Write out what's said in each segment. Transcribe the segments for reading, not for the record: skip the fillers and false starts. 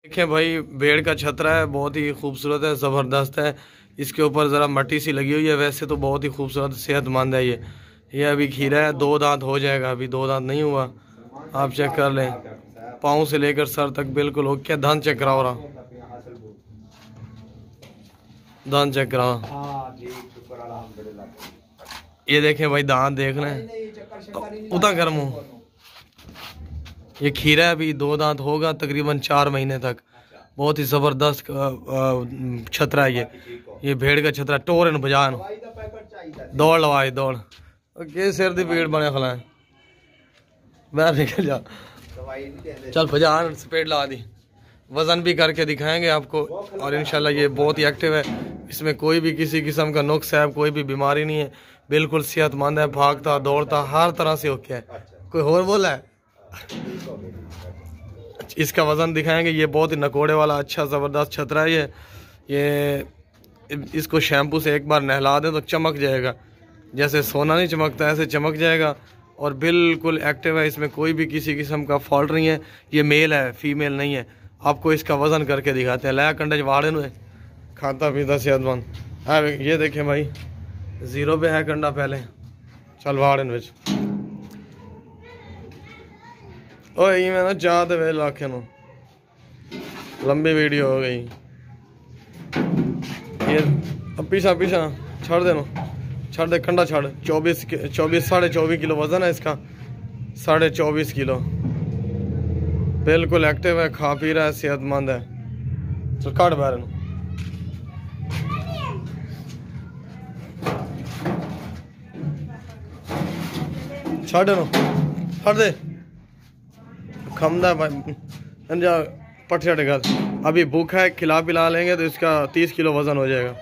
देखें भाई, भेड़ का छतरा है, बहुत ही खूबसूरत है, ज़बरदस्त है। इसके ऊपर ज़रा मट्टी सी लगी हुई है, वैसे तो बहुत ही खूबसूरत सेहतमंद है ये अभी खीरा है, 2 दांत हो जाएगा, अभी 2 दांत नहीं हुआ। आप चेक कर लें, पाँव से लेकर सर तक बिल्कुल ओके। धान चेक कराओ रहा, दांत चेक कराओ। ये देखें भाई, दांत देख लें, उतना गर्म हो। ये खीरा अभी 2 दांत होगा तकरीबन 4 महीने तक। बहुत ही ज़बरदस्त छतरा है ये भेड़ का छतरा। टोरन बजान दौड़ लवाए दौड़ के सिर दी भीड़ बने खलाए बाहर निकल जा। चल बजान स्पीड ला दी। वज़न भी करके दिखाएंगे आपको और इंशाल्लाह ये बहुत ही एक्टिव है। इसमें कोई भी किसी किस्म का नुक्स है, कोई भी बीमारी नहीं है, बिल्कुल सेहतमंद है, भागता दौड़ता हर तरह से ओके है। कोई और बोला है? इसका वज़न दिखाएंगे। ये बहुत ही नकोड़े वाला अच्छा ज़बरदस्त छतरा है ये इसको शैम्पू से एक बार नहला दें तो चमक जाएगा, जैसे सोना नहीं चमकता ऐसे चमक जाएगा और बिल्कुल एक्टिव है। इसमें कोई भी किसी किस्म का फॉल्ट नहीं है। ये मेल है, फीमेल नहीं है। आपको इसका वज़न करके दिखाते हैं। लाया कंडे वाड़े हुए, खाता पीता सेहतमंद। ये देखें भाई, 0 पे है कंडा पहले। चल वाड़न विच ओए मैं ना चाह दे वे लाखे नो लंबी वीडियो हो गई। ये अब पीछा पीछा छड़ देनो, छड़ दे कंडा छड़। 24 साढ़े 24 किलो वजन है इसका, 24.5 किलो। बिल्कुल एक्टिव है, खा पी रहा है, सेहतमंद है। तो काट बाहर नो छड़ नो, छड़ दे खमदा भाई जा पट टेगा। अभी भूखा है, खिला पिला लेंगे तो इसका 30 किलो वज़न हो जाएगा।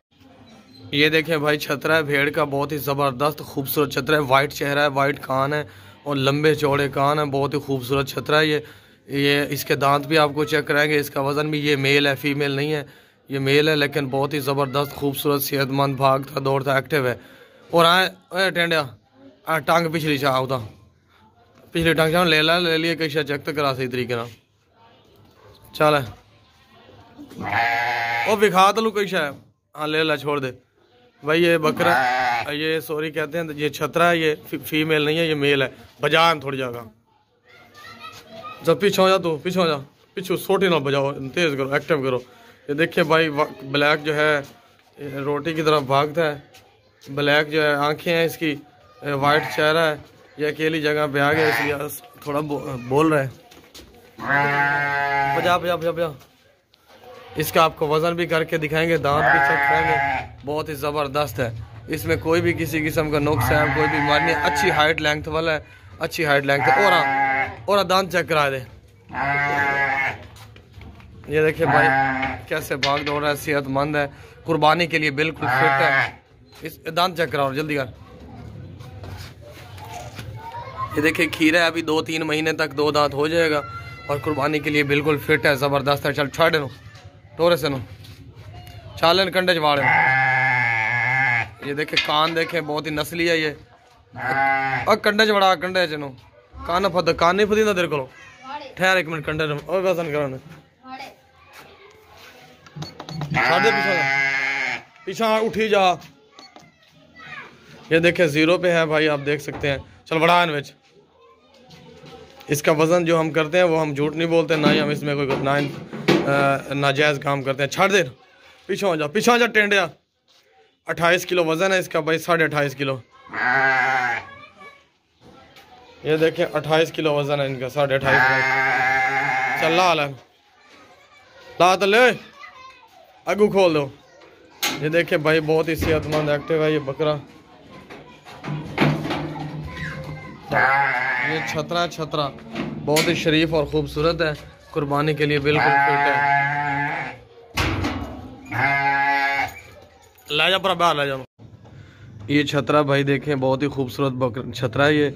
ये देखें भाई, छतरा है भेड़ का, बहुत ही ज़बरदस्त खूबसूरत छतरा है। वाइट चेहरा है, वाइट कान है और लंबे चौड़े कान है। बहुत ही खूबसूरत छतरा है ये इसके दांत भी आपको चेक कराएंगे। इसका वज़न भी, ये मेल है, फीमेल नहीं है। ये मेल है लेकिन बहुत ही ज़बरदस्त खूबसूरत सेहतमंद, भागता दौड़ता एक्टिव है। और आए टेंडिया टांग पिछली चाह उदा पिछली टांग चाह ले लिए कई शा चेक तो करा सही तरीके ना। चल वो विखा तो लू कई शा। हाँ ले ला, छोड़ दे भाई। ये बकरा, ये सॉरी कहते हैं, ये छतरा है, ये फीमेल नहीं है, ये मेल है। बजान थोड़ी जगह जब पीछे हो जा, तू पीछे हो जा, पीछे सोटी ना बजाओ, तेज करो, एक्टिव करो। ये देखिए भाई, ब्लैक जो है रोटी की तरफ भागता है। ब्लैक जो है आंखें हैं इसकी, वाइट चेहरा है। ये अकेली जगह पे आ गया इसलिए थोड़ा बोल रहा है। बजा बजा बजा बजा। इसका आपको वज़न भी करके दिखाएंगे, दांत भी चेक करेंगे। बहुत ही ज़बरदस्त है, इसमें कोई भी किसी किस्म का नुक्स है, कोई भी बीमारी नहीं। अच्छी हाइट लेंथ वाला है, अच्छी हाइट लेंथ है। और दांत चेक करा दे। ये देखिए भाई कैसे भाग दौड़ रहा है, सेहतमंद है, कुर्बानी के लिए बिल्कुल फिट है। इस दांत चेक कराओ जल्दी कर। ये देखिए खीरा है, अभी 2-3 महीने तक 2 दांत हो जाएगा और कुर्बानी के लिए बिल्कुल फिट है, ज़बरदस्त है। चल छाड़ नो टोरे से नो चालन कंडे चवाड़े। ये देखे कान देखे, बहुत ही नस्ली है ये। और कंडे चढ़ा कंडे चनो कान फद कान नहीं फदी ना तेरे को। ठहर 1 मिनट कंडे और वजन कराने पीछा उठी जा। ये देखे 0 पे है भाई, आप देख सकते हैं। चल बड़ा इनविच इसका वज़न जो हम करते हैं वो हम झूठ नहीं बोलते, ना ही हम इसमें कोई नाजायज़ काम करते हैं। छाड़ दे, पीछे हो जा, पीछे हो जा टेंडिया। 28 किलो वज़न है इसका भाई, 28.5 किलो। ये देखें 28 किलो वज़न है इनका, 28.5। चल ला तो ले अगू खोल दो। ये देखे भाई, बहुत ही सेहतमंद एक्टिव है ये बकरा। ये छतरा बहुत ही शरीफ और खूबसूरत है, कुर्बानी के लिए बिल्कुल फिट है। ला जा पर बाहर ला जाओ। ये छतरा भाई देखें, बहुत ही खूबसूरत छतरा है ये।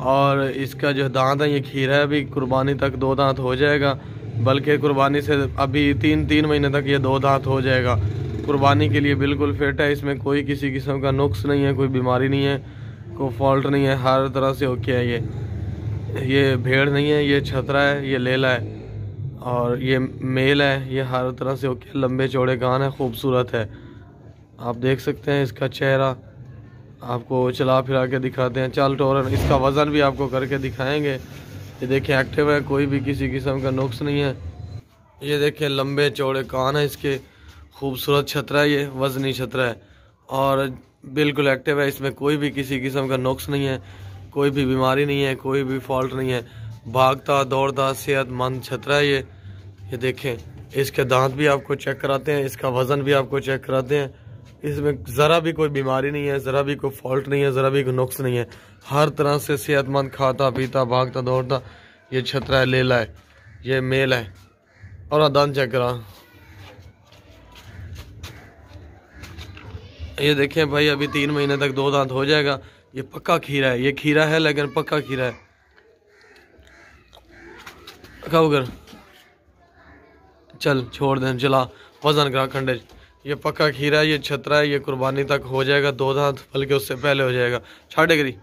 और इसका जो दांत है ये खीरा है, अभी कुर्बानी तक 2 दांत हो जाएगा, बल्कि कुर्बानी से अभी 3 महीने तक ये 2 दांत हो जाएगा। कुर्बानी के लिए बिल्कुल फिट है, इसमें कोई किसी किस्म का नुक्स नहीं है, कोई बीमारी नहीं है, कोई फॉल्ट नहीं है, हर तरह से ओके है। ये भेड़ नहीं है, ये छतरा है, ये लेला है। और ये मेल है, ये हर तरह से ओके, लंबे चौड़े कान है, खूबसूरत है। आप देख सकते हैं इसका चेहरा, आपको चला फिरा के दिखाते हैं, चाल टोरन, इसका वज़न भी आपको करके दिखाएंगे। ये देखें एक्टिव है, कोई भी किसी किस्म का नुक्स नहीं है। ये देखें लंबे चौड़े कान है इसके, खूबसूरत छतरा है, ये वज़नी छतरा है और बिल्कुल एक्टिव है। इसमें कोई भी किसी किस्म का नुक्स नहीं है, कोई भी बीमारी नहीं है, कोई भी फॉल्ट नहीं है। भागता दौड़ता सेहतमंद छतरा है ये देखें। इसके दांत भी आपको चेक कराते हैं, इसका वज़न भी आपको चेक कराते हैं। इसमें ज़रा भी कोई बीमारी नहीं है, ज़रा भी कोई फॉल्ट नहीं है, ज़रा भी कोई नुक्स नहीं है। हर तरह से सेहतमंद, खाता पीता भागता दौड़ता ये छतरा है, लेला है, ये मेल है। और दांत चेक करा, ये देखें भाई, अभी 3 महीने तक 2 दांत हो जाएगा। ये पक्का खीरा है, ये खीरा है लेकिन पक्का खीरा है। खाओ चल छोड़ दें, चला वजन करा खंडे। ये पक्का खीरा है, ये छतरा है, ये कुर्बानी तक हो जाएगा 2 दांत, बल्कि उससे पहले हो जाएगा। छाड़े करी,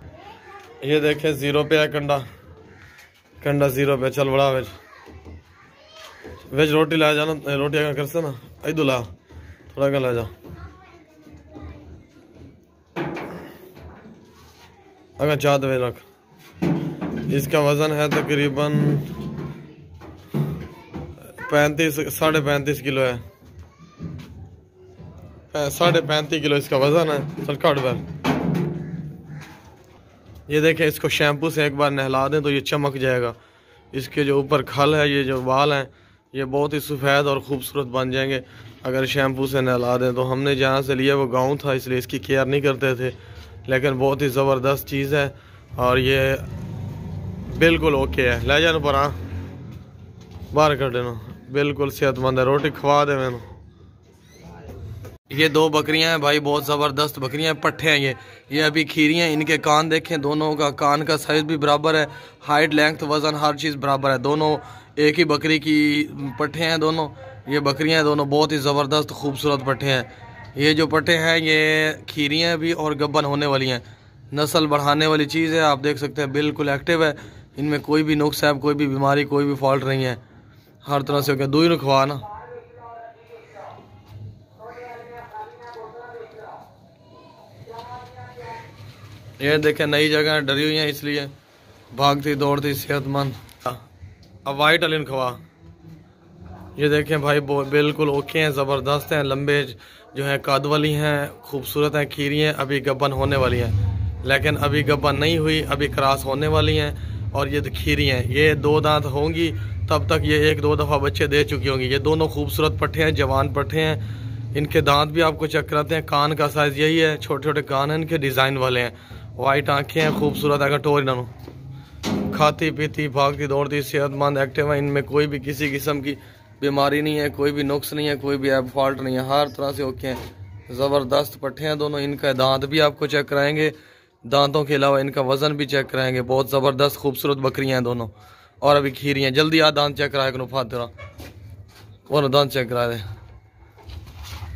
ये देखें 0 पे है कंडा, कंडा 0 पे। चल बड़ा वेज रोटी ला जाना, रोटी अगर कर से ना इधर ला, थोड़ा का ला जा। अगर चाह दे रख। इसका वज़न है तकरीबन 35-35.5 किलो है, 35.5 किलो इसका वज़न है। चल काट बैल। ये देखें, इसको शैम्पू से एक बार नहला दें तो ये चमक जाएगा। इसके जो ऊपर खल है, ये जो बाल हैं, ये बहुत ही सफ़ेद और ख़ूबसूरत बन जाएंगे अगर शैम्पू से नहला दें। तो हमने जहाँ से लिया वो गाँव था, इसलिए इसकी केयर नहीं करते थे, लेकिन बहुत ही ज़बरदस्त चीज़ है और ये बिल्कुल ओके है। ले जाना पर बाहर कर देना, बिल्कुल सेहतमंद है। रोटी खवा दे मैंने। ये 2 बकरियां हैं भाई, बहुत ज़बरदस्त बकरियां हैं, पट्ठे हैं ये अभी खीरी हैं। इनके कान देखें, दोनों का कान का साइज़ भी बराबर है, हाइट लेंथ वज़न हर चीज़ बराबर है। दोनों एक ही बकरी की पट्ठे हैं दोनों। ये बकरियां हैं दोनों, बहुत ही ज़बरदस्त खूबसूरत पट्ठे हैं। ये जो पट्टे हैं ये खीरी हैं भी और गब्बन होने वाली हैं, नस्ल बढ़ाने वाली चीज़ है। आप देख सकते हैं बिल्कुल एक्टिव है, इनमें कोई भी नुक्स है, कोई भी बीमारी, कोई भी फॉल्ट नहीं है, हर तरह से। दूध न खवा ना। ये देखें नई जगह डरी हुई हैं, इसलिए भागती दौड़ती सेहतमंद। अब वाइट अलिन खवा। ये देखें भाई बिल्कुल ओके हैं, ज़बरदस्त हैं, लंबे जो है कद वाली हैं, खूबसूरत हैं, खीरी हैं, अभी गब्बन होने वाली हैं, लेकिन अभी गब्बन नहीं हुई, अभी क्रॉस होने वाली हैं। और ये खीरी हैं, ये 2 दांत होंगी तब तक ये 1-2 दफ़ा बच्चे दे चुकी होंगी। ये दोनों खूबसूरत पट्ठे हैं, जवान पट्ठे हैं। इनके दांत भी आपको चेक कराते हैं, कान का साइज़ यही है, छोटे छोटे कान हैं इनके, डिज़ाइन वाले हैं, वाइट आँखें हैं, खूबसूरत। अगर टोर इन्हों खाती पीती भागती दौड़ती सेहतमंद एक्टिव है, इनमें कोई भी किसी किस्म की बीमारी नहीं है, कोई भी नुक्स नहीं है, कोई भी ऐप फॉल्ट नहीं है, हर तरह से ओके हैं। ज़बरदस्त पट्ठे हैं दोनों। इनका दांत भी आपको चेक कराएंगे, दांतों के अलावा इनका वज़न भी चेक कराएंगे। बहुत ज़बरदस्त खूबसूरत बकरियां हैं दोनों और अभी खीरी हैं। जल्दी आ दांत चेक कराए करो फातरा, वो दांत चेक करा दे।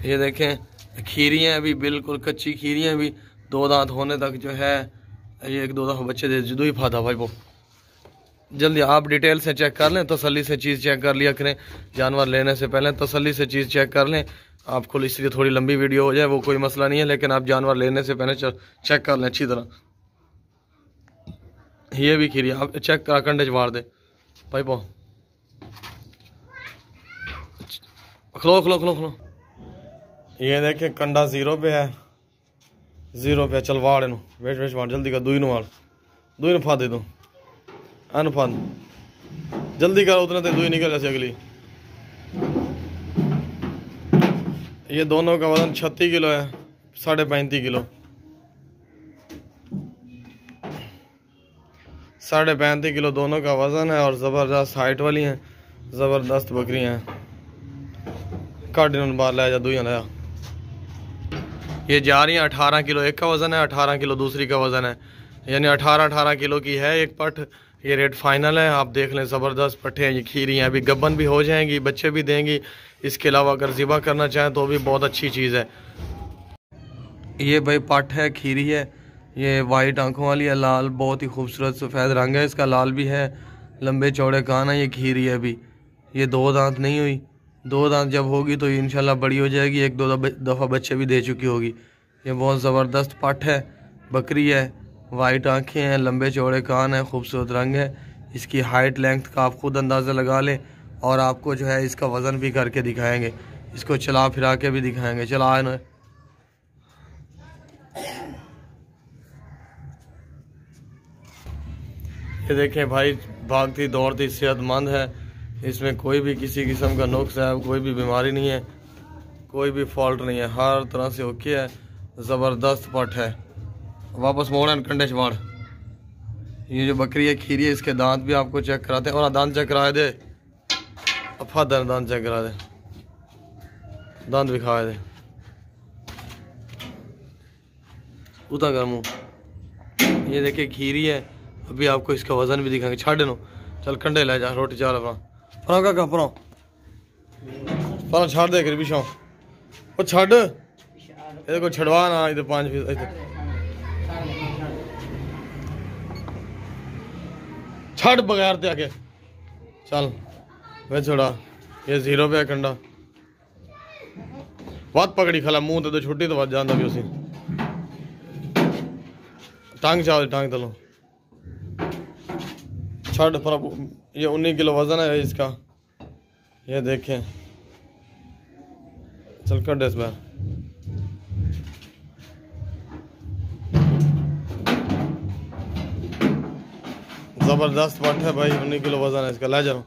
ये देखें खीरी हैं, अभी बिल्कुल कच्ची खीरी हैं, अभी 2 दांत होने तक जो है ये 1-2 दफ़ा बच्चे दे जुदू ही फाता भाई। वो जल्दी आप डिटेल से चेक कर लें, तसल्ली से चीज़ चेक कर लिया करें, जानवर लेने से पहले तसल्ली से चीज़ चेक कर लें। आपको इसलिए थोड़ी लंबी वीडियो हो जाए वो कोई मसला नहीं है, लेकिन आप जानवर लेने से पहले चेक कर लें अच्छी तरह। ये भी खीरी आप चेक करा, कंडे मार दे भाई पो। खलो खलो खलो खलो। ये देखे कंडा 0 पे है, 0 पे। चल वाड़ इन वेट वेट वाड़ जल्दी कर, दुई वाड़, दुई फा दे दो अनफान, जल्दी कर, उतने तक दुई निकल जैसे अगली। ये दोनों का वजन 36 किलो है, 35.5 किलो, 35.5 किलो दोनों का वजन है और ज़बरदस्त हाइट वाली हैं, ज़बरदस्त बकरियां हैं। काट इन्होंने बाहर लाया जा, दुई लाया। ये जा रही हैं 18 किलो एक का वज़न है, 18 किलो दूसरी का वज़न है, यानी 18 किलो की है एक पट। ये रेट फाइनल है, आप देख लें, ज़बरदस्त पट्ठे हैं। ये खीरी हैं, अभी गब्बन भी हो जाएंगी, बच्चे भी देंगी। इसके अलावा अगर ज़िबा करना चाहें तो भी बहुत अच्छी चीज़ है। ये भाई पट है, खीरी है, ये वाइट आंखों वाली है, लाल, बहुत ही खूबसूरत सफ़ेद रंग है इसका, लाल भी है, लंबे चौड़े कान है। ये खीरी है अभी, ये 2 दांत नहीं हुई, 2 दांत जब होगी तो ये इंशाल्लाह बड़ी हो जाएगी, 1-2 दफ़ा बच्चे भी दे चुकी होगी। ये बहुत ज़बरदस्त पट है, बकरी है, वाइट आँखें हैं, लंबे चौड़े कान हैं, खूबसूरत रंग है। इसकी हाइट लेंथ का आप खुद अंदाज़ा लगा लें और आपको जो है इसका वज़न भी करके दिखाएंगे, इसको चला फिरा के भी दिखाएंगे। चला ना, ये देखें भाई, भागती दौड़ती सेहतमंद है, इसमें कोई भी किसी किस्म का नुक्स है, कोई भी बीमारी नहीं है, कोई भी फॉल्ट नहीं है, हर तरह से ओके है, ज़बरदस्त पट है। वापस मोड़ एंड कंडे छवाड़। ये जो बकरी है खीरी है, इसके दांत भी आपको चेक कराते हैं। और दांत चेक करा दे, अफा दांत चेक करा दे, दांत भी खा दे, उतना कर मुँह। ये देखिए खीरी है, अभी आपको इसका वज़न भी दिखाएंगे। छाड़ नो, चल कंडे ले जा, रोटी चाल अपना परा का परा परा छाड़ दे कर पिछाओ, वो छड़ ये को छड़वा ना, इधर 5 फीस इधर छड़ बगैर ते आके चल वे छोड़ा। ये 0 पे कंडा बात पकड़ी खला मुंह तो छुट्टी तो बात जानता भी उसी टांग चाव टांग तलो छड़ पर। ये 19 किलो वजन है इसका, ये देखें। चल कर दे इस बार। जबरदस्त पट है भाई, 19 किलो वजन है इसका, ले जाओ।